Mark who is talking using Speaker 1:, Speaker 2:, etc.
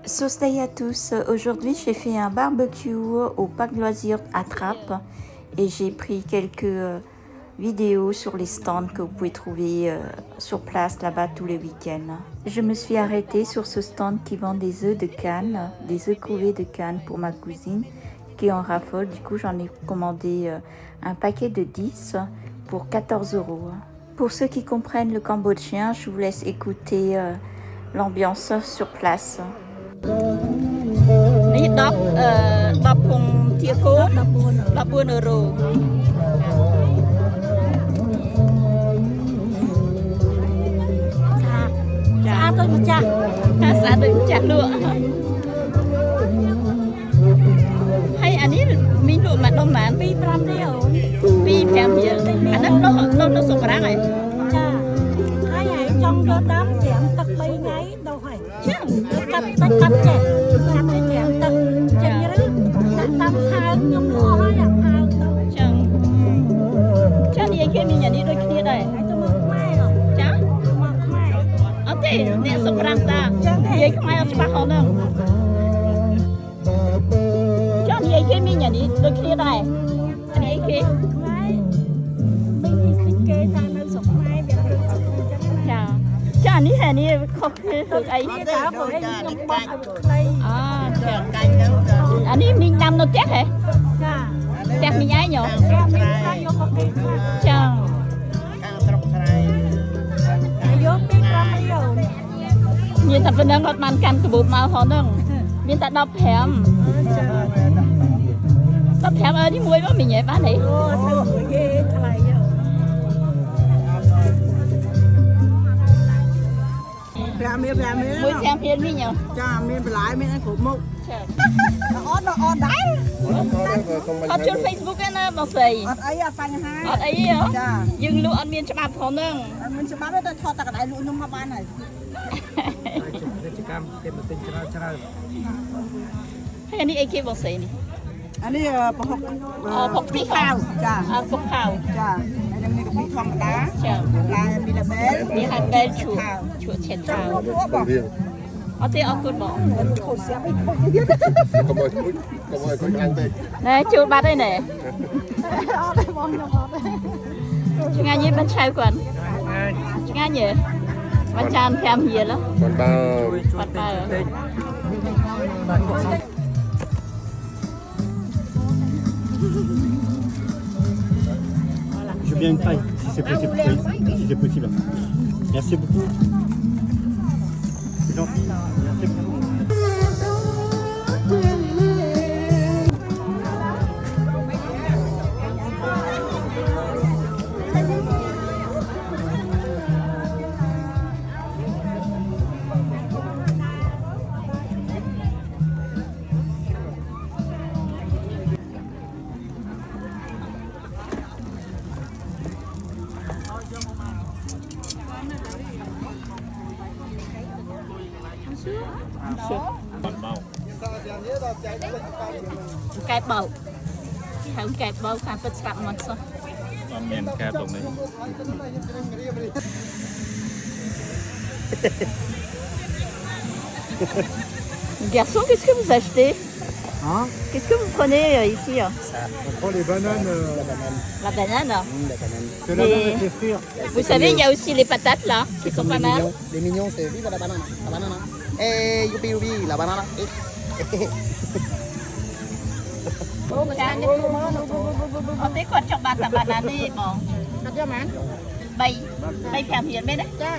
Speaker 1: Salut à tous, aujourd'hui j'ai fait un barbecue au parc loisirs à Trappes et j'ai pris quelques vidéos sur les stands que vous pouvez trouver sur place là-bas tous les week-ends. Je me suis arrêtée sur ce stand qui vend des œufs de canne, des œufs couvés de canne pour ma cousine qui est en raffole. Du coup j'en ai commandé un paquet de 10 pour 14 euros. Pour ceux qui comprennent le cambodgien, je vous laisse écouter l'ambiance sur place. នេះ10 ពងទាគោ14 €ស្អាតទៅម្ចាស់ស្អាតទៅម្ចាស់លក់ហើយអានេះមីងលក់មកដុំបាន2-5 រៀល2-5 រៀលអាហ្នឹងនៅសុំបារាំងហ៎ចាហើយចង់យកដាំត្រាំទឹក3ថ្ងៃដុះហើយចឹងកាត់ចេះកាត់ទៅត្រាំទឹកចេញឬដាក់តាមខើខ្ញុំលក់ហើយអាខើទៅចឹងនិយាយគេមានយ៉ាងនេះដូចគ្នាដែរហើយទៅមកខ្មែរចាមកខ្មែរអត់ទេអ្នកសុំបារាំងតានិយាយខ្មែរអត់ច្បាស់ហ្នឹងចានិយាយគេមានយ៉ាងនេះដូចគ្នាដែរនិយាយគេខ្មែរមានគេថានៅស្រុកខ្មែរវារឹកចឹងចានេះហេនេះខុសគ្នាធ្វើអីតាព្រោះខ្ញុំបត់ឲ្យខ្លីចាកាញ់ទៅអានេះមីងដាំនៅផ្ទះហ៎ចាផ្ទះមីងឯងយោផ្ទះមីងខ្លះយកមកគេខ្លះចាខាងស្រុកស្រែយក2-5 រៀលមានតែប៉ុណ្្នឹងអត់បានកាន់កាបូបមកហ្នឹងមានតែ15ចា15នេះមួយមកមីងឯងបានទេអូទៅមួយគេថ្លៃយោ5 រៀលមួយ5 រៀលមីងចាមានបន្លែមានអីគ្រប់មុខចាអត់ដែរអត់ចូល Facebook ទេណាបងស្រីអត់អីអត់បញ្ហាអត់អីហ៎ចាយើងលក់អត់មានច្បាប់ផងហ្នឹងអត់មានច្បាប់ទេតែថតតែកន្លែងលក់ខ្ញុំមកបានហើយកិច្ចកម្មគេមកទិញច្រើនហើយនេះអីគេបងស្រីនេះអានេះប្រហុកផុកទីខាវចាផុកខាវចាហើយនឹងនេះក៏ធម្មតាចាឡាមីឡាបែលនេះហាបែលឈួរឆេតខាវអត់ទេអរគុណបងខូចស្រាប់អីខូចទៀតកុំឲ្យខូចខ្លាំងពេកណែជួលបាត់ហើយណែអត់ទេបងខ្ញុំអត់ទេឆ្ងាញ់យីមិនឆៅគាត់ឆ្ងាញ់យីបាចាន5 រៀលបាត់បើ
Speaker 2: Je veux bien une paille, si c'est possible. Oui, si c'est possible. Merci beaucoup. C'est gentil. Merci beaucoup. Cái bầu không cái bầu càng tất cả mọi số
Speaker 3: con miền cái bầu này
Speaker 1: garçon, qu'est-ce que vous achetez?
Speaker 2: Hein?
Speaker 1: Qu'est-ce que vous prenez ici?
Speaker 2: On prend les bananes.
Speaker 1: La banane.
Speaker 2: La banane. Que la banane avec les fruits.
Speaker 1: Vous savez, il y a aussi les patates là, qui sont pas mal.
Speaker 4: Les mignons, c'est vive la banane. La banane. Eh, youpi, la banane.
Speaker 1: Ở đây còn trong banana đi bò. Bay 5 រៀលមែនទេចា